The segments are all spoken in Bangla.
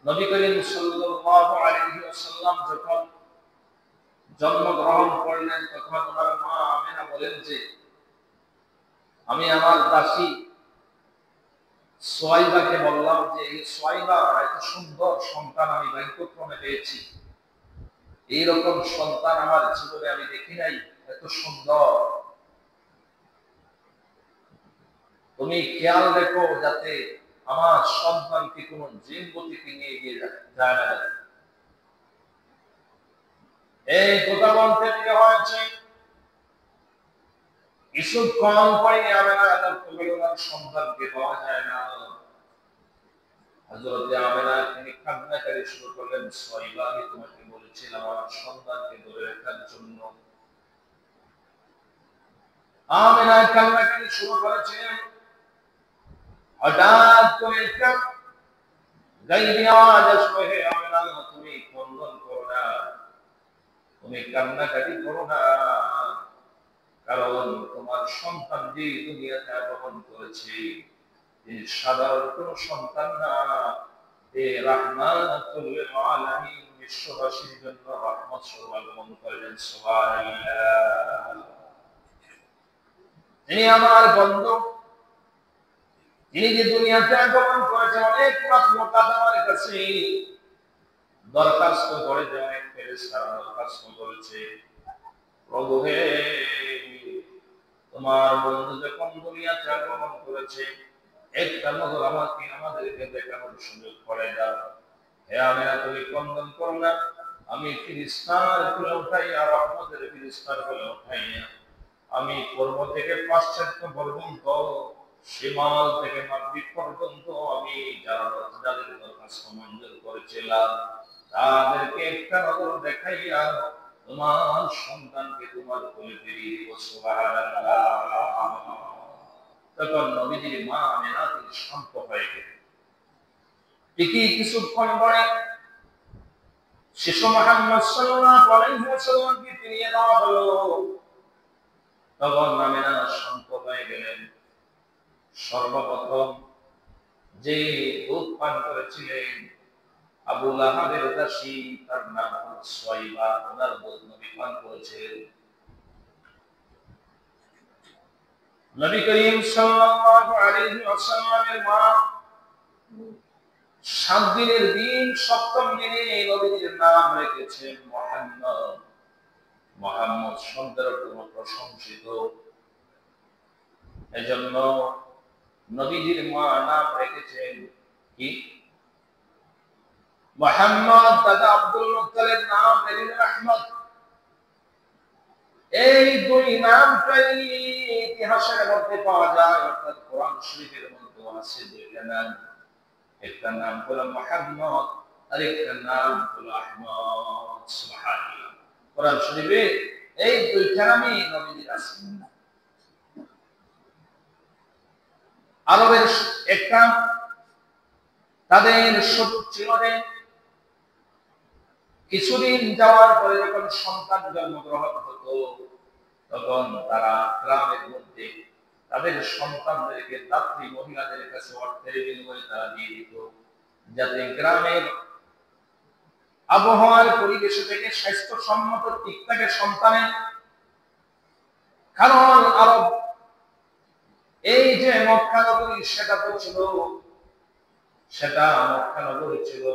নবী করিম সাল্লাল্লাহু আলাইহি ওয়াসাল্লাম যখন জন্মগ্রহণ করলেন তখন ওনার মা আমেনা বলেন যে আমি আমার দাসী সোয়াইবাকে বললাম যে এই সোয়াইবা এত সুন্দর সন্তান আমি ভাগ্যক্রমে পেয়েছি, এইরকম সন্তান আমার জীবনে আমি দেখি নাই, এত সুন্দর, তুমি খেয়াল রেখো যাতে আমার সন্তানকে কোনো জিন গতিকে নিয়ে গিয়ে যায় না। এই কথা বলতে গিয়ে হয়েছে কিছুক্ষণ পরে আমেনা ওনার সন্তানকে পাওয়া যায় না। হযরতে আমেনা তিনি কান্নাকারি শুরু করলেন, সোয়াইবা আমি তোমাকে বলেছিলাম আমার সন্তানকে ধরে রাখার জন্য। আমেনা কান্নাকারি শুরু করেছিলেন। হঠাৎ করে একটা গাইবি আওয়াজ আসলো, হে আমেনা তুমি ক্রন্দন করো না, তুমি কান্নাকারি করো না, কারণ তোমার সন্তান যে দুনিয়াতে আগমন করেছে তিনি সাধারণ কোন সন্তান না, এ রাহমাতুল লিল আলামিন, বিশ্ববাসীর জন্য রহমত স্বরূপ আগমন করেন। সুবহানাল্লাহ। তিনি আমার বন্ধু, তিনি যে দুনিয়াতে আগমন করেছেন অনেক মাখলুকাত আমার কাছে দরখাস্ত করে যে অনেক ফেরেশতারা দরখাস্ত করেছে, প্রভু হে তোমার বন্ধু যখন দুনিয়াতে আগমন করেছে একটা নজর আমাদেরকে দেখানোর সুযোগ করে দাও। হে আমেনা তুমি ক্রন্দন করো না, আমি ফিরিস্তার কোলে উঠাইয়া রহমতের ফিরিস্তার কোলে উঠাইয়া আমি পূর্ব থেকে পাশ্চাত্য পর্যন্ত সীমাল থেকে মাগরিব পর্যন্ত আমি যাদের দরখাস্ত মঞ্জুর করেছিলাম তাদেরকে একটা নজর দেখাইয়া তোমার সন্তানকে তোমার কোলে ফিরিয়ে দিব। সুবহানাল্লাহ। তখন নবীজির মা আমেনা তিনি শান্ত হয়ে গেলেন। ঠিকই কিছুক্ষণ পরে শিশু মুহাম্মদ সাল্লাল্লাহু আলাইহি ওয়াসাল্লামকে ফিরিয়ে দেওয়া হলো। তখন আমেনা শান্ত হয়ে গেলেন। সর্বপ্রথম যে দুধ পান করেছিলেন আবু লাহাবের দাসী, তার নাম হল সোয়াইবা, ওনার দুধ নবী পান করেছিলেন। নবী করিম সাল্লাল্লাহু আলাইহি ওয়াসাল্লামের মা 7 দিনের দিন 7ম দিনে নবীর নাম রেখেছেন মুহাম্মদ। মুহাম্মদ শব্দের অর্থ প্রশংসিত। এজন্য নবীজির মা নাম রেখেছেন কি মুহাম্মদ। দাদা আব্দুল মুত্তালিব নাম রেখেছেন আহমদ। এই দুই নামটাই ইতিহাসের মধ্যে পাওয়া যায়, অর্থাৎ কোরআন শরীফের মধ্যে আছে দুইটা নাম, একটা নাম হলো মুহাম্মদ আর একটা নাম হলো আহমদ। সুবহানাল্লাহ। কোরআন শরীফে এই দুইটা নামই নবীজির আছে। আরবের একটা তাদের সুযোগ ছিল যে কিছুদিন যাওয়ার পরে যখন সন্তান জন্মগ্রহণ হতো তখন তারা গ্রামের মধ্যে তাদের সন্তানদেরকে দাত্রী মহিলাদের কাছে অর্থের বিনিময়ে তারা দিয়ে দিত, যাতে গ্রামের আবহাওয়ার পরিবেশ থেকে স্বাস্থ্যসম্মত ঠিক থাকে সন্তানের। কারণ আরব এই যে মক্কা নগরী সেটা তো ছিল, সেটা মক্কা নগরী ছিল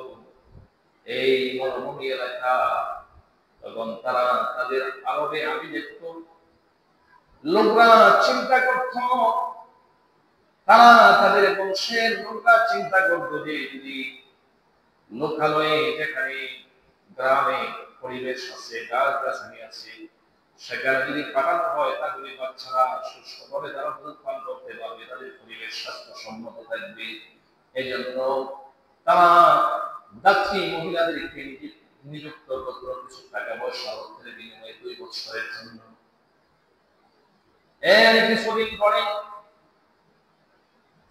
এই মরুভূমি এলাকা। তখন তারা তাদের আরবে আমি দেখত লোকরা চিন্তা করত, তারা তাদের বংশের লোকরা চিন্তা করত যে যদি লোকালয়ে যেখানে গ্রামে পরিবেশ আছে গাছ-গাছালি আছে সেখানে যদি কাটানো হয় তাহলে বাচ্চারা সুস্থভাবে তারা দুধ পান করতে পারবে, তাদের পরিবেশ স্বাস্থ্যসম্মত থাকবে। এই জন্য তারা দাত্রী মহিলাদেরকে নিযুক্ত করত কিছু টাকা পয়সা অর্থের বিনিময়ে 2 বছরের জন্য। এর কিছুদিন পরে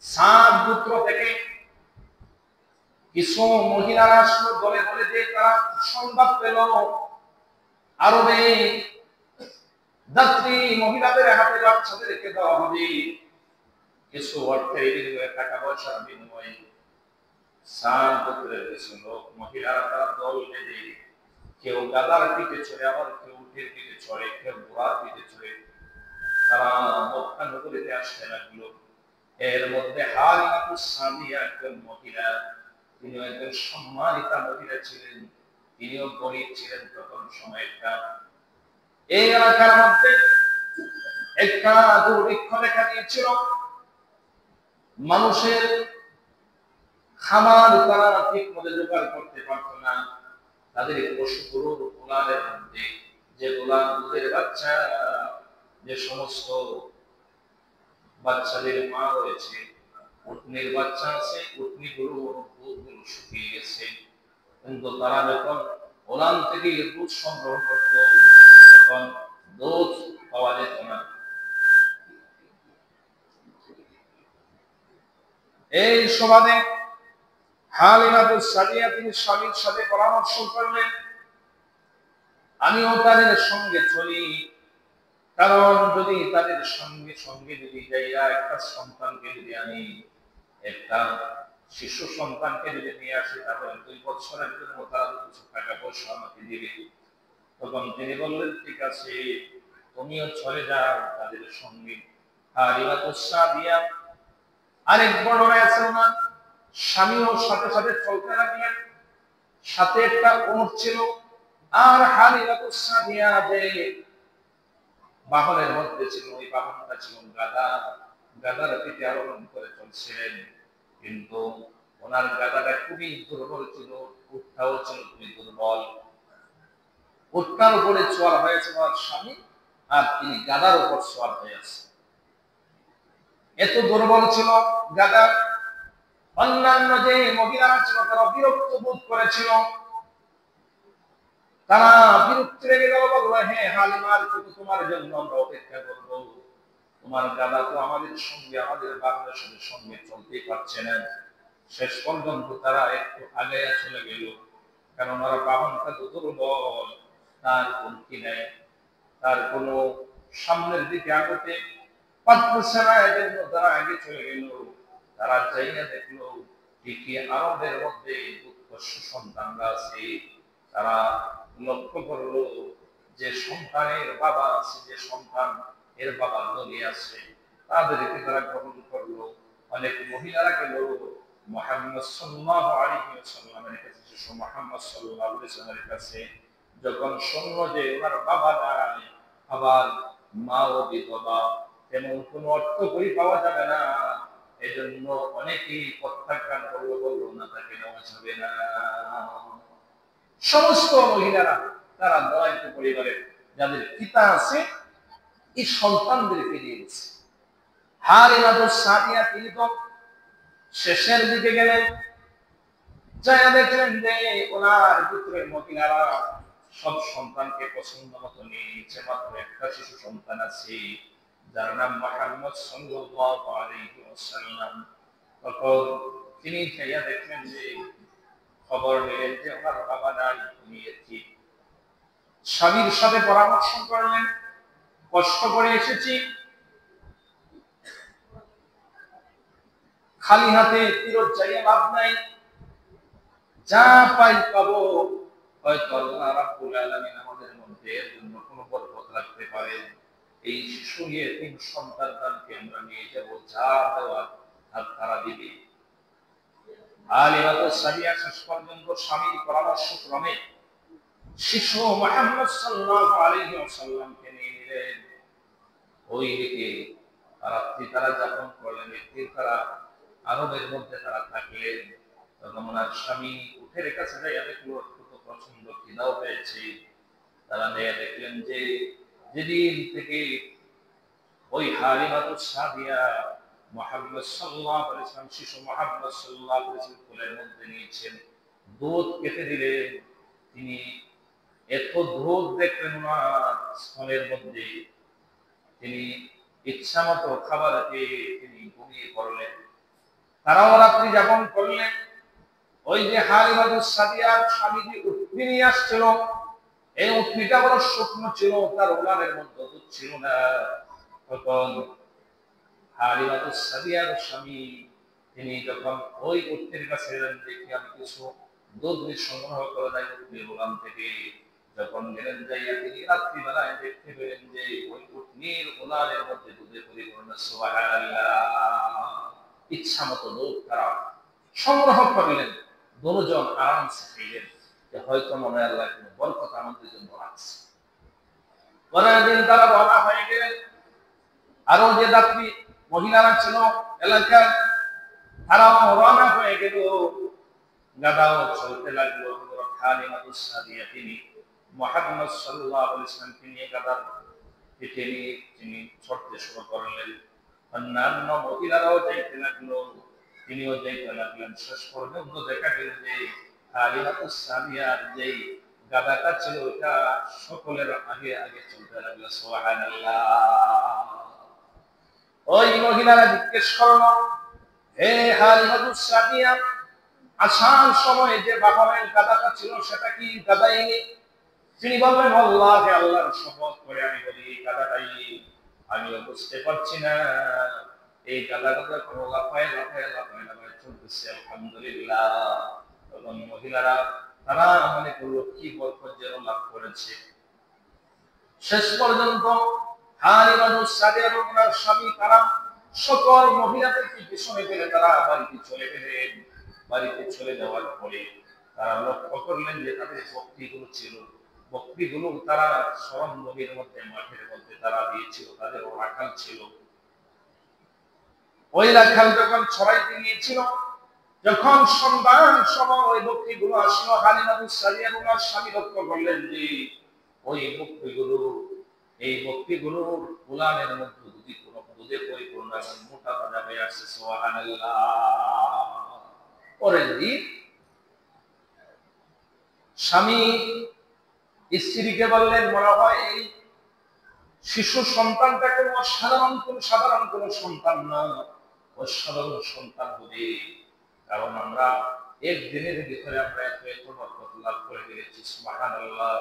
সাত গোত্র থেকে কিছু মহিলারা আসলো বলে বলে যে তারা সংবাদ পেল আরবে দাত্রী মহিলাদের হাতে বাচ্চাদেরকে দেওয়া হবে কিছু অর্থের বিনিময়ে, টাকা পয়সার বিনিময়ে। স্নান করতে গেছিল, মহিলারা তারা দল বেঁধে কেউ গাদার পিঠে চড়ে, আবার কেউ উটের পিঠে চড়ে, কেউ ঘোড়ার পিঠে চড়ে তারা মক্কা নগরীতে আসতে লাগলো। এর মধ্যে হালিমাতুস সাদিয়া একজন মহিলা, তিনি একজন সম্মানিতা মহিলা ছিলেন, তিনিও গরিব ছিলেন তখন সময়টা। এই এলাকার মধ্যে একটা দুর্ভিক্ষ দেখা দিয়েছিল, মানুষের খাবার তারা ঠিক মতো জোগাড় করতে পারত না। তাদের পশুগুলোর উলানের মধ্যে যেগুলা দুধের বাচ্চা, যে সমস্ত বাচ্চাদের মা রয়েছে, উটনির বাচ্চা আছে, উটনিগুলো দুধগুলো শুকিয়ে গেছে, কিন্তু তারা যখন ওলান থেকে দুধ সংগ্রহ করত তখন দুধ পাওয়া যেত না। এই সুবাদে হালিমাতুস সাদিয়া তিনি স্বামীর সাথে পরামর্শ করলেন, আমিও তাদের সঙ্গে চলি, কারণ যদি তাদের সঙ্গে সঙ্গে যদি যাইয়া একটা সন্তানকে যদি আমি, একটা শিশু সন্তানকে যদি নিয়ে আসি, তাহলে 2 বছরের জন্য তারা কিছু টাকা পয়সা আমাকে দিবে। তখন তিনি বললেন, ঠিক আছে, তুমিও চলে যাও তাদের সঙ্গে। হালিমাতুস সাদিয়া আরেক বড় রয়েছে ওনার স্বামীও সাথে সাথে চলতে লাগলেন, সাথে একটা উট ছিল। আর হালিমাতুস সাদিয়া যে বাহনের মধ্যে ছিল, ওই বাহনটা ছিল গাদা, গাদার পিঠে আরোহণ করে চলছিলেন। কিন্তু ওনার গাদাটা খুবই দুর্বল ছিল, উটটাও ছিল খুবই দুর্বল। উটটার উপরে চোয়ার হয়েছে ওনার স্বামী, আর তিনি গাদার উপর চোয়ার হয়ে আছে। এত দুর্বল ছিল গাদা। অন্যান্য যে মহিলারা ছিল তারা বিরক্ত বোধ করেছিল, তারা বিরক্ত লেগে গেল, বলল, হ্যাঁ হালিমার, তোমার জন্য আমরা অপেক্ষা করবো, তোমার গাদা তো আমাদের সঙ্গে, আমাদের বাংলার সঙ্গে চলতেই পারছে না। শেষ পর্যন্ত তারা একটু আগে চলে গেল, কারণ ওরা বাহনটা তো দুর্বল, তার গতি নেই, তার কোনো সামনের দিকে আগতে পারতেছে না, এজন্য তারা আগে চলে গেল। তারা চাইনা দেখলো ঠিকই আরবের মধ্যে উৎকর্ষ সন্তানরা আছে। তারা লক্ষ্য করলো যে সন্তানের বাবা আছে, যে সন্তান এর বাবা নবী আছে, তাদেরকে তারা গ্রহণ করলো। অনেক মহিলারা গেল মুহাম্মদ সাল্লাল্লাহু আলাইহি ওয়াসাল্লামের কাছে, শিশু মুহাম্মদ সাল্লাল্লাহু আলাইহি ওয়াসাল্লামের কাছে যখন শুনলো যে ওনার বাবা নাই, আবার মাও বিধবা, তেমন কোনো অর্থ করি পাওয়া যাবে না, এজন্য অনেকেই প্রত্যাখ্যান করলো, বললো না, তাকে নেওয়া যাবে না। সমস্ত মহিলারা তারা দয়ান্ত পরিবারের যাদের পিতা আছে এই সন্তানদেরকে নিয়ে গেছে। হালিমাতুস সাদিয়া তিনি তো শেষের দিকে গেলেন, যারা দেখলেন যে ওনার পুত্রের মহিলারা সব সন্তানকে পছন্দ মতো নিয়ে নিচ্ছে, মাত্র একটা শিশু সন্তান আছে যার নাম মুহাম্মদ সাল্লাল্লাহু আলাইহি ওয়াসাল্লাম। তখন তিনি যাইয়া দেখলেন যে, খবর নিলেন যে ওনার বাবা নাই, উনি এসেছি। স্বামীর সাথে পরামর্শ করলেন, কষ্ট করে এসেছি, খালি হাতে ফিরত যাইয়া লাভ নাই, যা পাই পাবো, হয়তো আল্লাহ রাব্বুল আলামিন আমাদের মধ্যে এর জন্য কোনো বরকত রাখতে পারেন। এই শিশু ইয়েতিম সন্তানকে আমরা নিয়ে যাব, যা দেওয়ার আর তারা দিবে। হালিমাতুস সাদিয়া শেষ পর্যন্ত স্বামীর পরামর্শ ক্রমে শিশু মুহাম্মদ সাল্লাল্লাহু আলাইহি ওয়াসাল্লামকে নিয়ে নিলেন। ওইদিকে রাত্রি তারা যাপন করলেন, একদিন তারা আরবের মধ্যে তারা থাকলেন। তখন ওনার স্বামী উঠের কাছে যাইয়া দেখলো অত্যন্ত প্রচন্ড খিদাও পেয়েছে। তারা নিয়ে দেখলেন যে যেদিন থেকে ওই হালিমাতুস সাদিয়া মুহাম্মদ সাল্লাল্লাহু আলাইহি ওয়াসাল্লাম শিশু মুহাম্মদ সাল্লাল্লাহু আলাইহি ওয়াসাল্লাম কোলের মধ্যে নিয়েছেন, দুধ কেটে দিলেন, তিনি এত দুধ দেখলেন ওনার স্তনের মধ্যে, তিনি ইচ্ছা মতো খাবার খেয়ে তিনি ঘুমিয়ে পড়লেন। তারাও রাত্রি যাপন করলেন। ওই যে হালিমাতুস সাদিয়ার স্বামী যে উটনি নিয়ে আসছিল, এই উটনিটা বড় শুকনো ছিল, তার উলানের মধ্যে দুধ ছিল না। তখন হালিমাতুস সাদিয়ার স্বামী তিনি যখন ওই উটটির কাছে এলেন, দেখি আমি কিছু দুধ সংগ্রহ করে দেয় উটনির গোলাম থেকে। যখন গেলেন যাইয়া তিনি রাত্রিবেলায় দেখতে পেলেন যে ওই উটনির গোলামের মধ্যে দুধে পরিপূর্ণ। সুবহানাল্লাহ! ইচ্ছা মতো দুধ তারা সংগ্রহ করলেন, দুজন আরামসে খাইলেন, যে হয়তো মনে হয় আল্লাহ কোনো বরকত আমাদের জন্য রাখছে। পরের দিন তারা রওনা হয়ে গেলেন। আরো যে যাত্রী মহিলারা ছিল এলাকার, তারাও রওনা হয়ে গেল। গাদাও চলতে লাগলো। হালিমাতুস সাদিয়া তিনি মুহাম্মদ সাল্লাল্লাহু আলাইহি ওয়াসাল্লামকে নিয়ে গাদার পিঠে নিয়ে তিনি ছুটতে শুরু করলেন। অন্যান্য মহিলারাও যাইতে লাগলো, তিনিও যাইতে লাগলেন। শেষ পর্যন্ত দেখা গেল যে হালিমাতুস সাদিয়ার যে গাদাটা ছিল ওটা সকলের আগে আগে চলতে লাগলো। সুবহানাল্লাহ! ওই মহিলারা জিজ্ঞেস করলো, হে হালিমাতুস সাদিয়া, আসার সময় যে বাহনের গাদাটা ছিল সেটা কি গাদাইনি? তিনি বললেন, আল্লাহে, আল্লাহর শপথ করে আমি বলি এই গাদাটাই। আমিও বুঝতে পারছি না এই গাদাটা কোনো লাফায় লাফায় লাফায় লাফায় চলতেছে। আলহামদুলিল্লাহ! তখন মহিলারা তারা মনে করলো কি বরকত যেন লাভ করেছে। শেষ পর্যন্ত হালিমাতুস সাদিয়া এবং ওনার স্বামী তারা সকল মহিলাদেরকে পিছনে ফেলে তারা বাড়িতে চলে গেলেন। বাড়িতে চলে যাওয়ার পরে তারা লক্ষ্য করলেন যে তাদের বকরিগুলো তারা সরঞ্জমের মধ্যে, মাঠের মধ্যে তারা দিয়েছিল, তাদের রাখাল ছিল। ওই রাখাল যখন ছড়াইতে নিয়েছিল, যখন সন্ধ্যার সময় ওই বকরিগুলো আসলো, হালিমাতুস সাদিয়া এবং ওনার স্বামী লক্ষ্য করলেন যে ওই বকরিগুলোর উলানের মধ্যে দুধে পরিপূর্ণ এবং মোটা তাজা হয়ে আসছে। সুবহানাল্লাহ! পরের দিন স্বামী স্ত্রীকে বললেন, মনে হয় এই শিশু সন্তানটা কোনো সাধারণ কোন সন্তান না, অসাধারণ সন্তান হবে। কারণ আমরা একদিনের ভিতরে আমরা এত বরকত লাভ করে ফেলেছি। সুবহানাল্লাহ!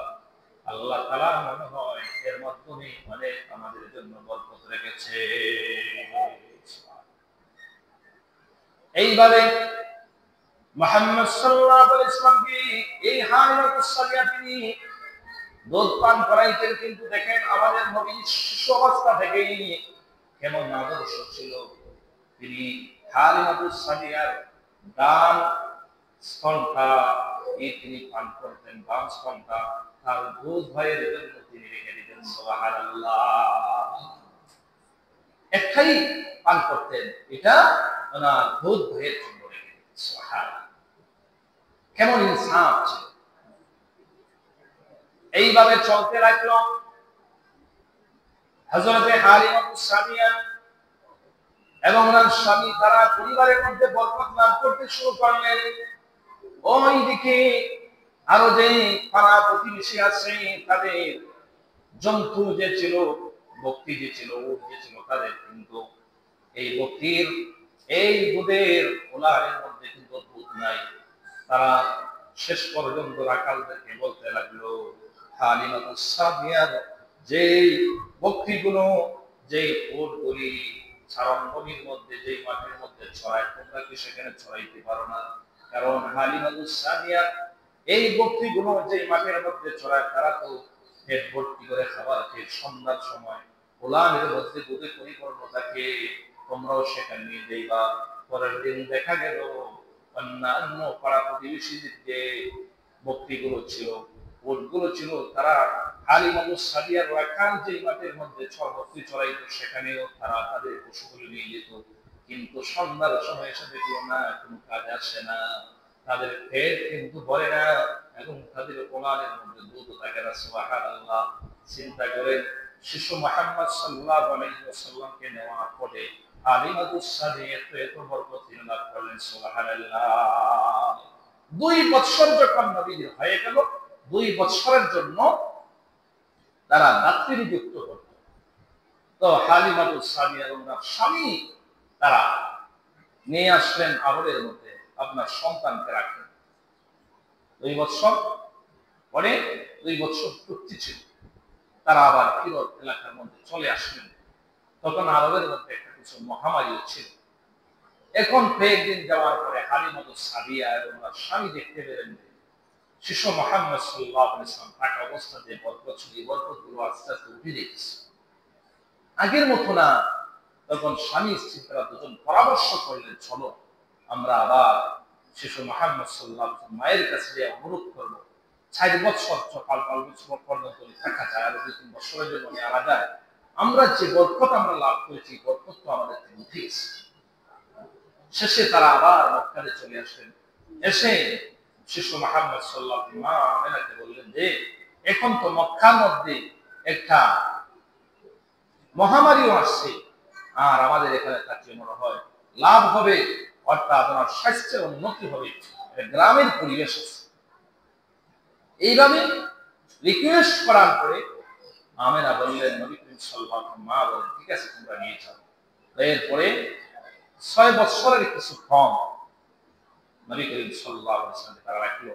আল্লাহ তাআলা মনে হয় এর মাধ্যমে অনেক আমাদের জন্য বরকত রেখেছে। এইভাবে মুহাম্মদ সাল্লাল্লাহু আলাইহি ওয়াসাল্লামকে এই হালিমাতুস সাদিয়া তিনি দুধ পান করাইতেন। কিন্তু দেখেন আমাদের নবী শিশু অবস্থা থেকেই কেমন আদর্শ ছিল। তিনি হালিমাতুস সাদিয়ার ডান স্তনটা তিনি পান করতেন, বাম স্তনটা তার দুধ ভাইয়ের জন্য তিনি রেখে দিতেন। সুবহানাল্লাহ! একটাই পান করতেন, এটা ওনার দুধ ভাইয়ের জন্য রেখে দিতেন। সুবহানাল্লাহ! কেমন ইনসাফ ছিল! এইভাবে চলতে লাগলো। হযরতে হালিমাতুস সাদিয়া এবং ওনার স্বামী তারা পরিবারের মধ্যে বরকত লাভ করতে শুরু করলেন। ওই দিকে আরো যে পাড়া প্রতিবেশী আছে তাদের জন্তু যে ছিল, বকরি যে ছিল, উট যে ছিল, তাদের কিন্তু এই বকরির এই দুধের ওলানের মধ্যে কিন্তু দুধ নাই। তারা শেষ পর্যন্ত রাখালদেরকে বলতে লাগলো, হালিমাতুস সাদিয়ার যেই বকরিগুলো, যেই উটগুলি সারঙ্গভূমির মধ্যে, যেই মাঠের মধ্যে ছড়ায়, তোমরা কি সেখানে ছড়াইতে পারো না? কারণ হালিমাতুস সাদিয়া এই বকরিগুলো যেই মাঠের মধ্যে ছড়ায়, তারা তো পেট ভর্তি করে খাবার খেয়ে সন্ধ্যার সময় ওলানের মধ্যে দুধে পরিপূর্ণ থাকে, তোমরাও সেখানে নিয়ে যাইবা। পরের দিন দেখা গেল অন্যান্য পাড়া প্রতিবেশীদের যে বকরিগুলো ছিল, উটগুলো ছিল, তারা হালিমাতুস সাদিয়ার রাখাল যে মাঠের মধ্যে বকরি চড়াইতো সেখানেও তারা তাদের পশুগুলো নিয়ে যেত। কিন্তু সন্ধ্যার সময় এসে দেখলো না, কোনো কাজে আসে না, তাদের পেট কিন্তু ভরে না এবং তাদের ওলানের মধ্যে দুধ থাকে না। সুবহানাল্লাহ! চিন্তা করেন, শিশু মুহাম্মদ সাল্লাল্লাহু আলাইহি ওয়াসাল্লামকে নেওয়ার পরে হালিমাতুস সাদিয়া এত বরকত লাভ করলেন। সুবহানাল্লাহ! 2 বছর যখন নবীর হয়ে গেল, 2 বছরের জন্য তারা রাত্রি নিযুক্ত হল। তো হালিমাতুস সাদিয়া এবং তার স্বামী তারা নিয়ে আসলেন আহরের মধ্যে, আপনার সন্তানকে রাখেন। 2 বছর পরে, 2 বছর পূর্তি ছিল, তারা আবার ফিরত এলাকার মধ্যে চলে আসলেন। তখন আরবের মধ্যে একটা কিছু মহামারী ছিল। এখন কয়েকদিন যাওয়ার পরে হালিমাতুস সাদিয়া এবং তার স্বামী দেখতে পেলেন শিশু মুহাম্মদ সাল্লাল্লাহু আলাইহি ওয়াসাল্লাম থাকা অবস্থাতে বরকতগুলো আস্তে আস্তে উঠে যাচ্ছে, আগের মতো না। তখন স্বামী স্ত্রী তারা দুজন পরামর্শ করলেন, চলো আমরা আবার শিশু মুহাম্মদ সাল্লাল্লাহু আলাইহি ওয়াসাল্লাম মায়ের কাছে গিয়ে অনুরোধ করবো, 4 বছর 5 বছর পর্যন্ত থাকা যায়, আর 2-3 বছরের জন্য নেওয়া যায়। আমরা যে বরকত আমরা লাভ করেছি, বরকত তো আমাদের থেকে উঠে গেছে। শেষে তারা আবার মক্কাতে চলে আসলেন। এসে শিশু মুহাম্মদ সাল্লাল্লাহু আলাইহি ওয়াসাল্লাম মা আমেনাকে বললেন যে এখন তো মক্কার মধ্যে একটা মহামারীও আসছে, আর আমাদের এখানে থাকলে মনে হয় লাভ হবে, অর্থাৎ আপনার স্বাস্থ্যের উন্নতি হবে, গ্রামের পরিবেশ আছে। এইভাবে রিকোয়েস্ট করার পরে আমেনা বললেন, নবী করিম সাল্লাল্লাহু আলাইহি ওয়াসাল্লাম মা বলেন, ঠিক আছে তোমরা নিয়ে যাও। এরপরে 6 বছরের কিছু কম নবী করিম সাল্লাল্লাহু আলাইহি ওয়াসাল্লাম তারা রাখলো।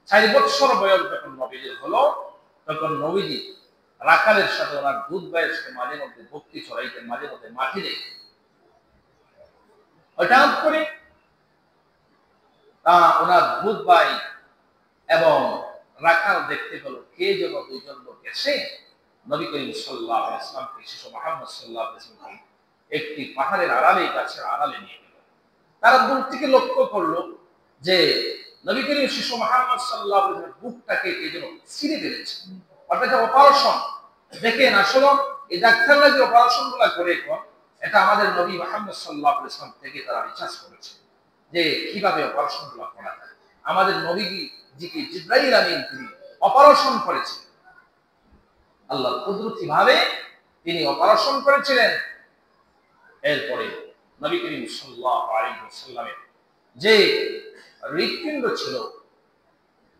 4 বছর বয়স যখন নবীজির হলো, তখন নবীজি রাখালের সাথে ওনার দুধ ভাইয়ের সাথে মাঝে মধ্যে ভক্তি ছড়াইতেন, মাঝে মধ্যে মাটি দেখতেন। হঠাৎ করে ওনার দুধ ভাই এবং রাখাল দেখতে পেল কে যেন দুইজন লোক এসে নবী করিম সাল্লাল্লাহু আলাইহি ওয়াসাল্লামকে শিশু মুহাম্মদ সাল্লাল্লাহু আলাইহি ওয়াসাল্লামকে একটি পাহাড়ের আড়ালে, গাছের আড়ালে নিয়ে গেল। তারা দূর থেকে লক্ষ্য করলো যে নবী করিম শিশু মুহাম্মদ সাল্লাল্লাহু আলাইহি ওয়াসাল্লামের বুকটাকে কে যেন ছিঁড়ে ফেলেছে, অর্থাৎ অপারেশন। দেখেন আসলে এই ডাক্তাররা যে অপারেশন গুলা করে, এটা আমাদের নবী মুহাম্মদ সাল্লাল্লাহু আলাইহি ওয়াসাল্লাম থেকে তারা রিসার্চ করেছে যে কিভাবে অপারেশন গুলা করা যায়। আমাদের নবীজিকে জিবরাইল আমিন তিনি অপারেশন করেছেন, আল্লাহর কুদরতি ভাবে তিনি অপারেশন করেছিলেন। এরপরে নবী করিম সাল্লাল্লাহু আলাইহি ওয়াসাল্লামের যে হৃৎপিণ্ড ছিল,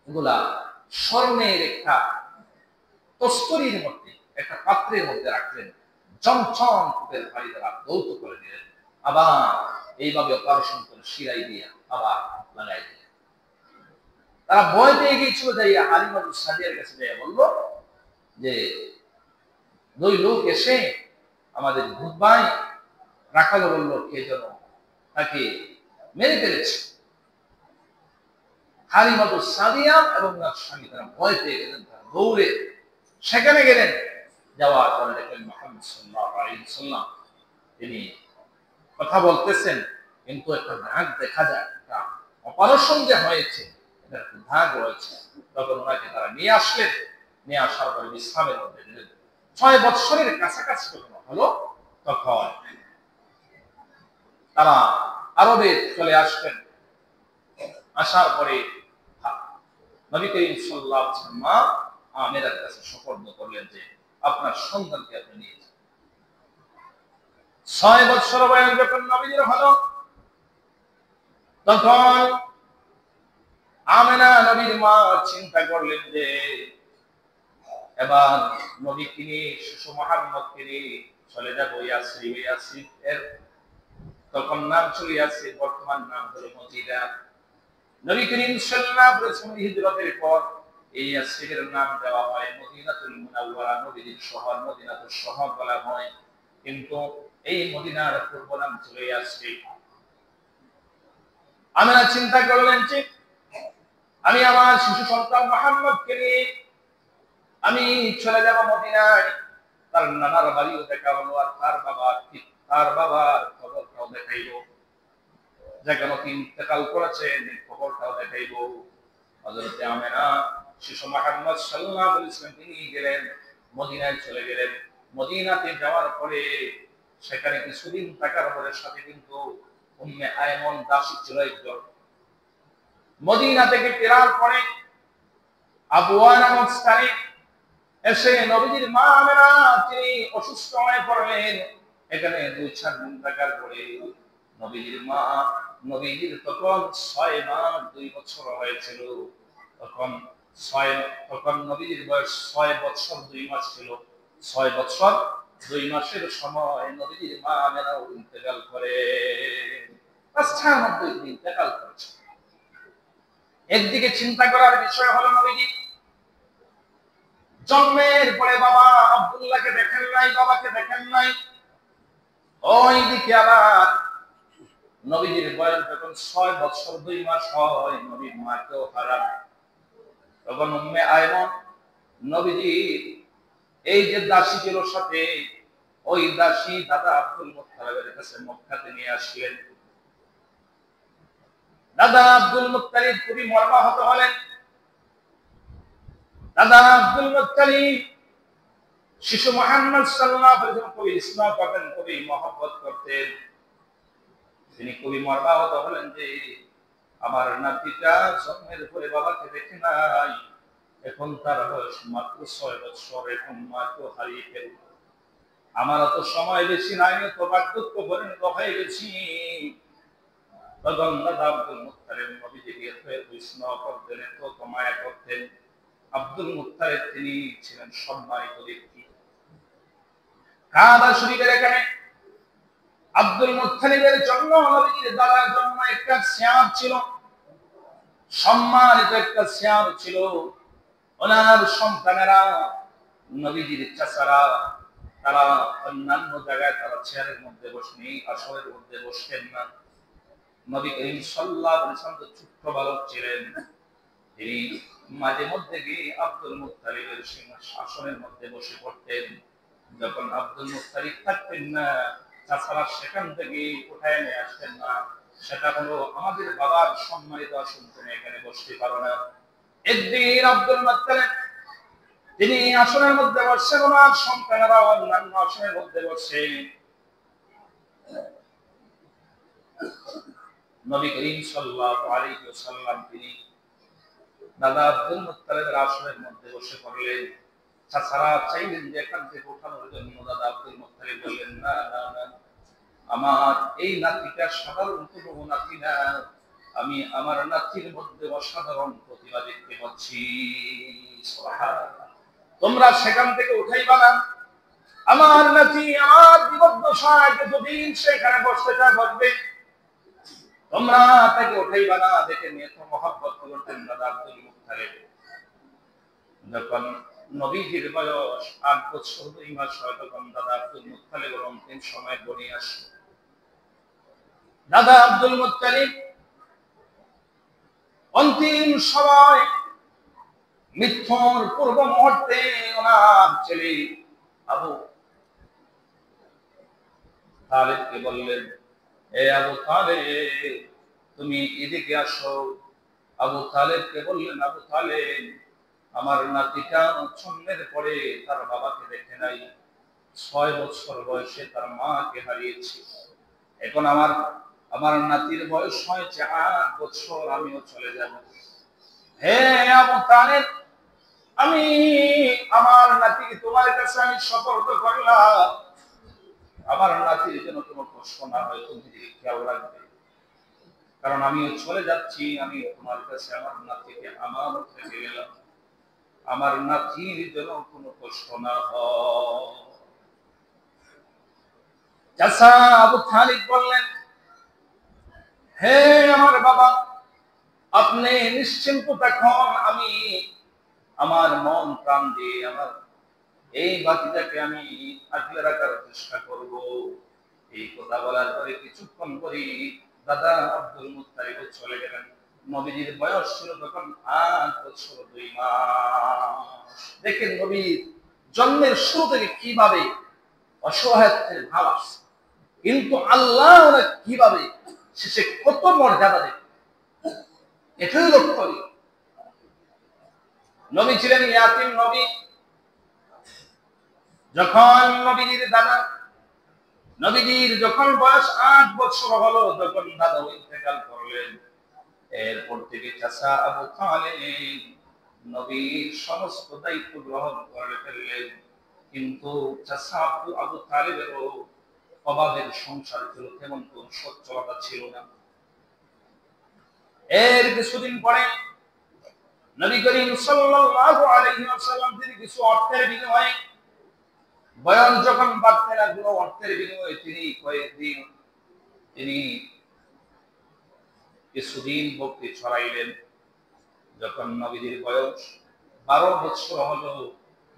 এগুলা স্বর্ণের একটা তস্তরির মধ্যে, একটা পাত্রের মধ্যে রাখলেন, চমচম ফুটের পানি দ্বারা দৌত করে দিলেন, আবার এইভাবে অপারেশন করে শিরাই দিয়ে আবার লাগাই দিলেন। তারা ভয় পেয়ে গিয়েছিল, যাইয়া হালিমাতুস সাদিয়ার কাছে যাইয়া বলল যে দুই লোক এসে আমাদের ভূত ভাই রাখালো বলল কে যেন তাকে মেরে ফেলেছে। হালিমাতুস সাদিয়া এবং তার স্বামী তারা ভয় পেয়ে গেলেন, তারা দৌড়ে সেখানে গেলেন। যাওয়ার পরে দেখলেন মুহাম্মদ সাল্লাল্লাহু আলাইহি ওয়াসাল্লাম তিনি কথা বলতেছেন, কিন্তু একটা দাগ দেখা যায়, একটা অপারেশন যে হয়েছে এটা একটা দাগ রয়েছে। তখন ওনাকে তারা নিয়ে আসলেন, নিয়ে আসার পরে ইসলামের মধ্যে দিলেন। 6 বছরের কাছাকাছি যখন হলো, তখন তারা আরবে চলে আসলেন। আসার পরে নবী করিম সাল্লাল্লাহু আলাইহি ওয়াসাল্লাম মা আমেনার কাছে সুপর্দ করলেন যে আপনার সন্তানকে আপনি নিয়ে যান। 6 বছর বয়স যখন নবীজির হলো, তখন আমেনা নবীর মা চিন্তা করলেন যে এবার নবী তিনি শিশু মুহাম্মদ তিনি চলে যাবো ইয়াসরিবে। ইয়াসরিব এর তখন নাম ছিল ইয়াসরিব, বর্তমান নাম হলো মদিনা। নবী করিম সাল্লাল্লাহু আলাইহি ওয়াসাল্লাম হিজরতের পর এই ইয়াসরিবের নাম দেওয়া হয় মদিনাতুল মুনাওয়ারা, নবীর শহর, মদিনাতুল শহর বলা হয়, কিন্তু এই মদিনার পূর্ব নাম ছিল ইয়াসরিব। আমরা চিন্তা করলেন যে আমি আমার শিশু সন্তান মুহাম্মদকে নিয়ে আমি চলে যাব মদিনায়। তার নানার বাড়িও দেখা হলো, আর তার বাবার খবরটাও দেখাইল, যেখানে তিনি ইন্তেকাল করেছেন খবরটাও দেখাইব। হযরত আমেনা শিশু মুহাম্মদ সাল্লাল্লাহু আলাইহি ওয়াসাল্লাম তিনি গেলেন মদিনায়, চলে গেলেন। মদিনাতে যাওয়ার পরে সেখানে কিছুদিন থাকার পরে সাথে কিন্তু উম্মে আয়মন দাসী ছিল একজন। মদিনা থেকে ফেরার পরে আবওয়া নামক স্থানে এসে নবীজির মা আমেনা তিনি অসুস্থ হয়ে পড়লেন। এখানে 2-4 দিন থাকার পরে নবীজির তখন 6 মাস 2 বছর হয়েছিল। তখন নবীজির বয়স 6 বছর 2 মাস ছিল। 6 বছর 2 মাসের সময় নবীজির মা আমেনা ইন্তেকাল করে। তার মধ্যে ইন্তেকাল করেছে। একদিকে চিন্তা করার বিষয় হলো নবীজি জন্মের পরে বাবা আব্দুল্লাহকে দেখেন নাই, বাবাকে দেখেন নাই। ওইদিকে আবার নবীজির বয়স যখন 6 বছর 2 মাস হয়, নবীর মাকেও হারান। তখন উম্মে আয়মন নবীজির এই যে দাসী ছিল সাথে, ওই দাসী দাদা আব্দুল মুত্তালিবের কাছে মক্কাতে নিয়ে আসলেন। দাদা আব্দুল মুত্তালিব খুবই মর্মাহত হলেন। দাদা আব্দুল মুত্তালিব শিশু মুহাম্মদ সাল্লাল্লাহু আলাইহি ওয়াসাল্লাম খুবই স্নেহ করতেন, খুবই মহব্বত করতেন। তিনি খুবই মর্মাহত হলেন যে আমার নাতিটা জন্মের পরে বাবাকে দেখে নাই, এখন তার বয়স মাত্র 6 বছর, এখন মাকে হারিয়ে ফেলল। আমার তো সময় বেশি নাই, তো বার্ধক্য পরিণত হয়ে গেছি। তখন দাদা আব্দুল মুত্তালিব নবীজিকে স্নেহ করতেন, এত মায়া করতেন। আব্দুল মুত্তালিব তিনি ছিলেন সম্মানিত ব্যক্তি। কাবা শরীফের এখানে আব্দুল মুত্তালিবের জন্য নবীজির দাদার জন্য একটা সিয়ার ছিল, সম্মানিত একটা সিয়ার ছিল। ওনার সন্তানেরা, নবীজির চাচারা, তারা অন্যান্য জায়গায় তারা চেয়ারের মধ্যে বসেনি, আসরের মধ্যে বসতেন না। নবী করিম সাল্লাল্লাহু আলাইহি ওয়াসাল্লাম তো ছোট্ট বালক ছিলেন, তিনি মাঝে মধ্যে গিয়ে আব্দুল মুত্তালিবের আসনের মধ্যে বসে পড়তেন। যখন আব্দুল মুত্তালিব থাকতেন না, তাছাড়া সেখান থেকে উঠায় নিয়ে আসতেন না। সেটা হলো আমাদের বাবার সম্মানিত আসন, তুমি এখানে বসতে পারো না। একদিন আব্দুল মুত্তালিব তিনি আসনের মধ্যে বসছেন, ওনার সন্তানেরা অন্যান্য আসনের মধ্যে বসে। নবী করিম সাল্লাল্লাহু আলাইহি ওয়াসাল্লাম তিনি দাদা আব্দুল মুত্তালিবের আসনের মধ্যে বসে পড়লেন। চাচারা চাইলেন যে এখান থেকে ওঠানোর জন্য, দাদা আব্দুল মুত্তালিব বললেন, না না না, আমার এই নাতিটা সাধারণ কোনো নাতি না, আমি আমার নাতির মধ্যে অসাধারণ প্রতিভা দেখতে পাচ্ছি। সুবহানাল্লাহ, তোমরা সেখান থেকে উঠাইবা না। আমার নাতি আমার জীবদ্দশায় যতদিন সেখানে বসতে থাকবে, তোমরা তাকে উঠাইবা না। দেখে নিয়ে তো মহব্বত করতেন দাদা আব্দুল মুত্তালিব। যখন নবীজির বয়স 8 বছর 2 মাস হয়, তখন দাদা আব্দুল মুত্তালিবের অন্তিম সময় বনে আসে। দাদা আব্দুল মুত্তালিব অন্তিম সময় মৃত্যুর পূর্ব মুহূর্তে ওনার ছেলে আবু তালেবকে বললেন, এ আবু তালেব, তুমি এদিকে আসো। আবু তালেবকে বললেন, আবু তালেব, আমার নাতিটা জন্মের পরে তার বাবাকে দেখে নাই, 6 বছর বয়সে তার মাকে হারিয়েছে। এখন আমার নাতির বয়স হয়েছে 8 বছর, আমিও চলে যাব। হে আবু তালেব, আমি আমার নাতিকে তোমার কাছে আমি সতর্ক করলাম, আমার নাতির যেন কোনো কষ্ট না হয়, তুমি খেয়াল রাখবে। কারণ আমিও চলে যাচ্ছি, আমি তোমার কাছে আমার নাতিকে আমানত রেখে গেলাম, আমার নাতির যেন কোনো কষ্ট না হয়। চাচা আবু তালিব বললেন, হে আমার বাবা, আপনি নিশ্চিন্ত থাকুন, আমি আমার মন প্রাণ দিয়ে আমার এই বাতিটাকে আমি আগলে রাখার চেষ্টা করব। এই কথা বলার পরে কিছুক্ষণ পরে দাদা আব্দুল মুত্তালিব চলে গেলেন। নবীজির বয়স ছিল তখন 8 বছর 2 মাস। দেখেন নবীর জন্মের শুরু থেকে কিভাবে অসহায়ত্বের ভাব আসছে, কিন্তু আল্লাহ ওরা কিভাবে শেষে কত মর্যাদা দেন, এটাই লক্ষ্য। নবী ছিলেন ইয়াতীম নবী। যখন নবীজির যখন বয়স 8 বছর হলো, তখন দাদা ইন্তেকাল করলেন। এরপর থেকে চাচা আবু তালেব নবীর সমস্ত দায়িত্ব গ্রহণ করে ফেললেন। কিন্তু চাচা আবু তালেবেরও অভাবের সংসার ছিল, তেমন কোন সচ্ছলতা ছিল না। এর কিছুদিন পরে নবী করিম সাল্লাল্লাহু আলাইহি ওয়াসাল্লাম তিনি কিছু অর্থের বিনিময়ে, বয়স যখন বাড়তে লাগলো, অর্থের বিনিময়ে তিনি কয়েকদিন তিনি কিছুদিন ভক্তি ছড়াইলেন। যখন নবীজির বয়স 12 বছর হলো,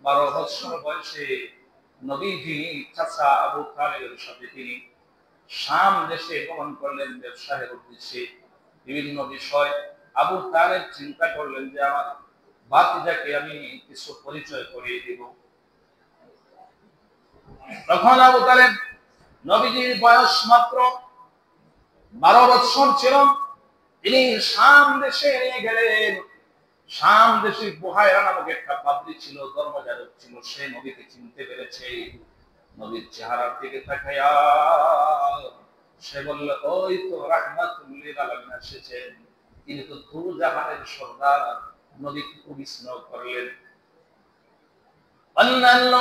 12 বছর বয়সে নবীজি চাচা আবু তালেবের সাথে তিনি শাম দেশে গমন করলেন ব্যবসায়ের উদ্দেশ্যে। বিভিন্ন বিষয় আবু তালেব চিন্তা করলেন যে আমার ভাতিজাকে আমি কিছু পরিচয় করিয়ে দিব। তখন আবু তালেব, নবীজির বয়স মাত্র 12 বছর ছিল, তিনি শাম দেশে নিয়ে গেলেন। শাম দেশে বুহায়রা নামক একটা পাদ্রী ছিল, ধর্মযাজক ছিল, সে নবীকে চিনতে পেরেছে। নবীর চেহারার দিকে তাকায়া সে বলল, ওই তো রাহমাতুল লিল আলামিন এসেছেন। তিনি তো দুজাহানের সর্দার। নবীকে খুব স্নেহ করলেন। অন্যান্য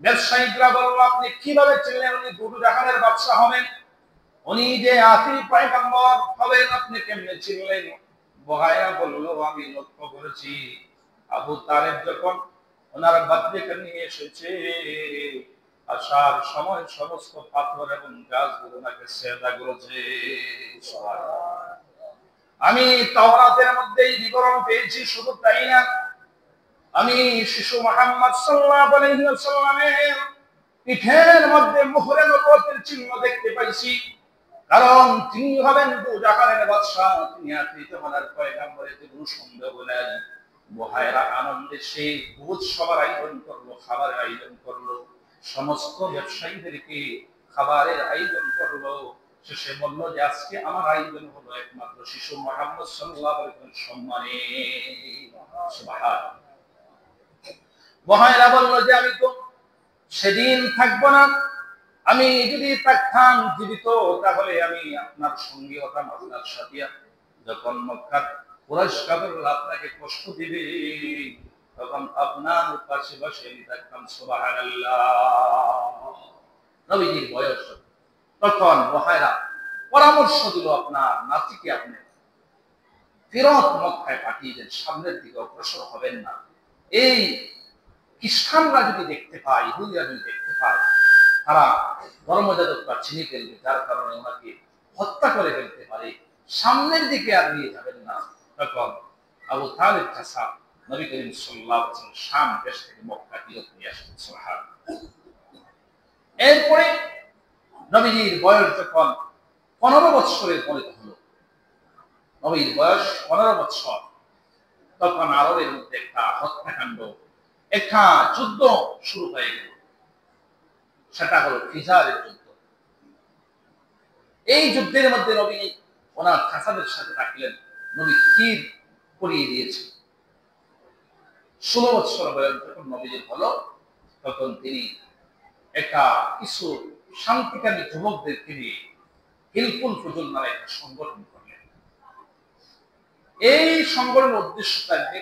ব্যবসায়িকরা বলল, আপনি কিভাবে চিনলেন উনি দুজাহানের বাদশা হবেন? উনি যে আখিরি পয়গম্বর হবেন, আপনি কেমনে চিনলেন? বুহায়রা বলল, আমি লক্ষ্য করেছি আবু তালেব যখন ওনার বাচ্চাকে নিয়ে এসেছে, আসার সময় সমস্ত পাথর এবং গাছগুলো ওনাকে সেজদা করেছে। আমি তাওরাতের মধ্যে এই বিবরণ পেয়েছি। শুধু তাই না, আমি শিশু মুহাম্মদ সাল্লাল্লাহু আলাইহি ওয়াসাল্লামের পিঠের মধ্যে মুহরে নবুয়তের চিহ্ন দেখতে পাইছি। কারণ তিনি হবেন দুজাহানের বাদশা, তিনি আখিরি জামানার পয়গম্বর, এতে কোনো সন্দেহ নেই। বুহায়রা আনন্দে সেই ভোজ সবার আয়োজন করলো, খাবারের আয়োজন করলো, সমস্ত ব্যবসায়ীদেরকে খাবারের আয়োজন করলো। শেষে বলল যে আজকে আমার আয়োজন হলো একমাত্র শিশু মুহাম্মদ সাল্লাল্লাহু আলাইহি ওয়াসাল্লামের সম্মানে। সুবহানাল্লাহ। বুহায়রা বলল যে আমি তো সেদিন থাকবো না, আমি যদি থাকতাম জীবিত তাহলে আমি আপনার সঙ্গী হতাম, আপনার সাথে। যখন মক্কার কুরাইশ কাফেররা আপনাকে কষ্ট দিবে, তখন আপনার পাশে বসে আমি থাকতাম। সুবহানাল্লাহ। নবীজির বয়স তখন। বুহায়রা পরামর্শ দিল, আপনার নাতিকে আপনি ফেরত মক্কায় পাঠিয়ে দেন, সামনের দিকে অগ্রসর হবেন না। এই খ্রিস্টানরা যদি দেখতে পায়, ইহুদিরা যদি দেখতে পায়, তারা ধর্মযাজকরা চিনে ফেলবে, যার কারণে ওনাকে হত্যা করে ফেলতে পারে। সামনের দিকে আর নিয়ে যাবেন না। তখন আবু তালেব চাচা নবী করিম সাল্লাল্লাহু আলাইহি ওয়াসাল্লাম শাম দেশ থেকে মক্কা ফিরত নিয়ে আসেন। সুবহানাল্লাহ। এরপরে নবীজির বয়স যখন 15 বছরের পরিণত হলো, নবীর বয়স 15 বছর, তখন আরবের মধ্যে একটা হত্যাকাণ্ড, একটা যুদ্ধ শুরু হয়ে গেল। সেটা হলো ফিজারের যুদ্ধ। এই যুদ্ধের মধ্যে নবী ওনার চাচাদের সাথে থাকলেন। নবী তীর পরিয়ে দিয়েছে। 16 বছর বয়স যখন নবীজির হলো, তখন তিনি একটা কিছু শান্তিকামী যুবকদেরকে নিয়ে হিলকুল ফুজুল নামে একটা সংগঠন করলেন। এই সংগঠনের উদ্দেশ্য থাকবে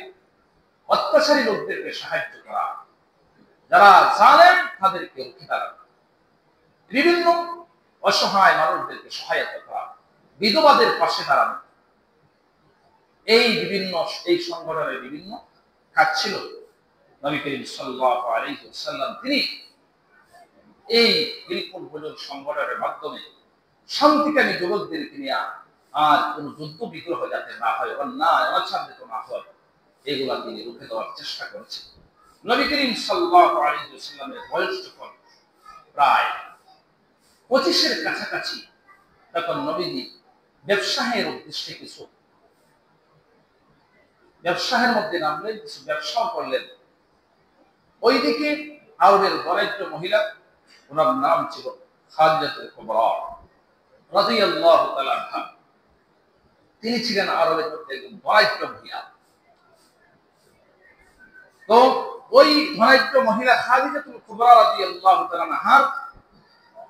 অত্যাচারী লোকদেরকে সাহায্য করা, যারা জালেম তাদেরকে রুখে দাঁড়ানো, বিভিন্ন অসহায় মানুষদেরকে সহায়তা করা, বিধবাদের পাশে দাঁড়ানো। এই সংগঠনের বিভিন্ন কাজ ছিল। নবী করিম সাল্লাল্লাহু আলাইহি ওয়াসাল্লাম তিনি এই হিলকুল ফুজুল সংগঠনের মাধ্যমে শান্তিকামী যুবকদেরকে নিয়ে আর কোন যুদ্ধ বিগ্রহ যাতে না হয়, অন্যায় অনাচার যাতে না হয়, এগুলা তিনি রুখে দেওয়ার চেষ্টা করেছেন। নবী করিম সাল্লাল্লাহু আলাইহি ওয়াসাল্লামের বয়স যখন প্রায় 25-এর কাছাকাছি, তখন নবীজি ব্যবসায়ের উদ্দেশ্যে ব্যবসায়ের মধ্যে নামলেন, কিছু ব্যবসাও করলেন। ওইদিকে আরবের বরেণ্য মহিলা, ওনার নাম ছিল খাদিজাতুল কুবরা রাদিয়াল্লাহু তাআলা আনহা। তিনি ছিলেন আরবের মধ্যে একজন বরেণ্য মহিলা। তো ওই ধনাঢ্য মহিলা খাদিজাতুল কুবরা রাদিয়াল্লাহু তাআলা আনহার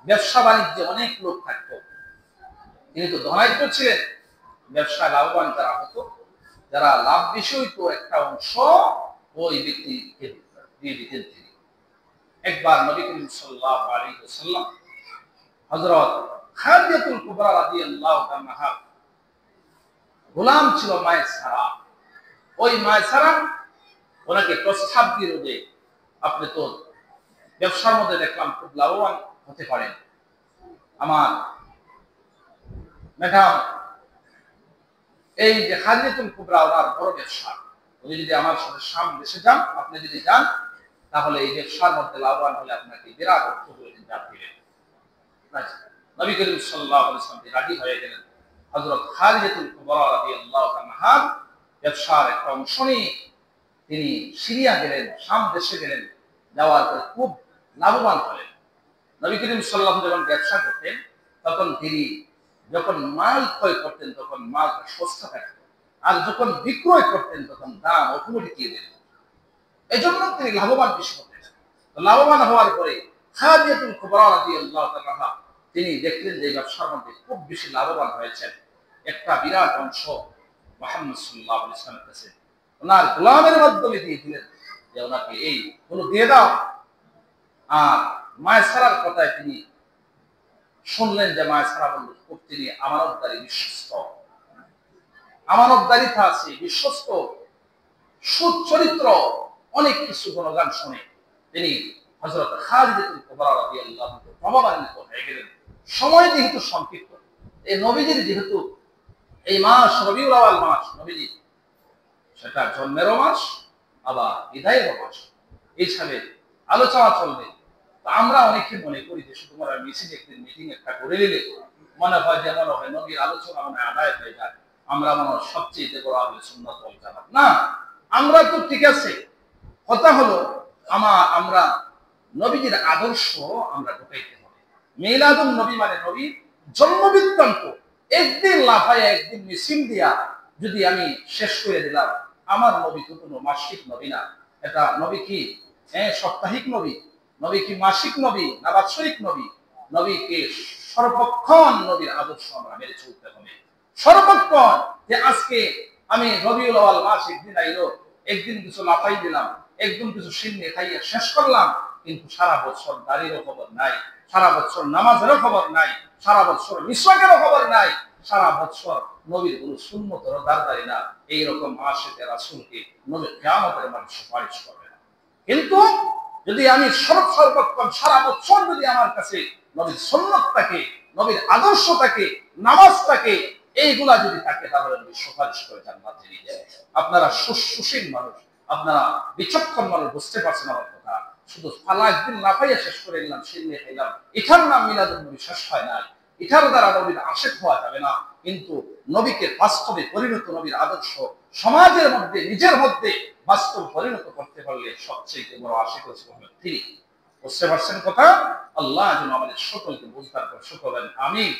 ব্যবসা বাণিজ্যে অনেক লোক থাকতো। তিনি তো ধনাঢ্য ছিলেন, ব্যবসা লাভবান যারা হতো, যারা লাভ বেশি হইতো, একটা অংশ ওই ব্যক্তিকে দিয়ে দিতেন তিনি। একবার নবী করিম সাল্লাল্লাহু আলাইহি ওয়াসাল্লাম হযরত খাদিজাতুল কুবরা রাদিয়াল্লাহু তাআলা আনহার গোলাম ছিল মায়সারা। ওই মায়সারা ওনাকে প্রস্তাব দিল যে আপনি তো ব্যবসার মধ্যে দেখলাম খুব লাভবান হতে পারেন, আমার ম্যাডাম এই যে খাদিজাতুল কুবরা ওনার বড় ব্যবসা, উনি যদি আমার সাথে শাম দেশে যান, আপনি যদি যান, তাহলে এই ব্যবসার মধ্যে লাভবান হলে আপনাকে বিরাট অর্থ করে দিবেন। নবী করিম সাল্লাল্লাহু আলাইহি ওয়াসাল্লাম রাজি হয়ে গেলেন। হযরত খাদিজাতুল কুবরা রাদিয়াল্লাহু তাআলা ব্যবসার একটা অংশ নিয়ে তিনি সিরিয়া গেলেন, শাম দেশে গেলেন। যাওয়ার পরে খুব লাভবান হলেন। নবী করিম সাল্লাল্লাহু আলাইহি ওয়াসাল্লাম যখন ব্যবসা করতেন, তখন তিনি যখন মাল ক্রয় করতেন তখন মালটা সস্তা থাকত, আর যখন বিক্রয় করতেন তখন দাম অটোমেটিকলি বেড়ে যেত। এজন্য তিনি লাভবান বেশি হতেন। লাভবান হওয়ার পরে খাদিজাতুল কুবরা রাদিয়াল্লাহু তাআলা তিনি দেখলেন যে ব্যবসার মধ্যে খুব বেশি লাভবান হয়েছেন। একটা বিরাট অংশ মুহাম্মদ সাল্লাল্লাহু আলাইহি ওয়াসাল্লামের কাছে ওনার গোলামের মাধ্যমে দিয়ে দিলেন যে ওনাকে এই গুলো দিয়ে দাও। আর মায়সারার কথায় তিনি শুনলেন যে মায়সারা বলল খুব তিনি আমানতদারি, বিশ্বস্ত, আমানতদারিতা আছে, বিশ্বস্ত, সুচরিত্র, অনেক কিছু গুণগান শুনে তিনি হযরত খাদিজাতুল কুবরা রাদিয়াল্লাহু তাআলা প্রভাবান্বিত হয়ে গেলেন। সময় যেহেতু সংক্ষিপ্ত, এই নবীজির যেহেতু এই মাস রবিউল আউয়াল মাস, নবীজি সেটা জন্মেরও মাস আবার বিদায়েরও মাস, এই হিসাবে আলোচনা চলবে। তো আমরা অনেকে মনে করি যে শুধুমাত্র মিছিল একদিন মিটিং একটা করে নিলে মনে হয় যে মনে হয় নবীর আলোচনা মনে আদায় হয়ে যায়, আমরা মনে হয় সবচেয়ে বড় আহলে সুন্নাত ওয়াল জামাত। না, আমরা তো ঠিক আছে, কথা হলো আমরা নবীজির আদর্শ আমরা ঢুকাইতে হবে। মিলাদুন নবী মানে নবী জন্ম বৃত্তান্ত একদিন লাফায় একদিন মিছিল দিয়া যদি আমি শেষ করে দিলাম, আমার নবী তো কোনো মাসিক নবী না। এটা নবী কি সাপ্তাহিক নবী? নবী কি মাসিক নবী না বাৎসরিক নবী? নবীকে সর্বক্ষণ নবীর আদর্শ আমরা মেনে চলতে হবে সর্বক্ষণ। যে আজকে আমি রবিউল আউয়াল মাস একদিন আইলো, একদিন কিছু লাফাই দিলাম, একদিন কিছু সিন্নি খাইয়ে শেষ করলাম, কিন্তু সারা বছর দাড়িরও খবর নাই, সারা বছর নামাজেরও খবর নাই, সারা বছর মিসওয়াকেরও খবর নাই, সারা বছর নবীর কোনো সুন্নতেরও দাঁড়াই না। এইরকম আশিকে রাসূলকে নবী কিয়ামতের মানুষ সুপারিশ করবে না। কিন্তু যদি আমি সর্বক্ষণ সারা বছর যদি আমার কাছে নবীর সুন্নতটাকে, নবীর আদর্শটাকে, নামাজটাকে, এইগুলা যদি থাকে, তাহলে নবী সুপারিশ করে জান্নাতে নিয়ে যায়। আপনারা সুশীল মানুষ, আপনারা বিচক্ষণ মানুষ, বুঝতে পারছেন আমার কথা। শুধু ফালা একদিন লাফাইয়া শেষ করে নিলাম, সিন্নি খাইলাম, এটার নাম মিলাদুন নবী শেষ হয় নাই। এটার দ্বারা নবীর আশিক হওয়া যাবে না। কিন্তু নবীকে বাস্তবে পরিণত, নবীর আদর্শ সমাজের মধ্যে, নিজের মধ্যে বাস্তব পরিণত করতে পারলে সবচেয়ে বড় আশিক হচ্ছে তিনি। বুঝতে পারছেন কথা? আল্লাহ যেন আমাদের সকলকে বুঝবার পর সকলেন আমিন।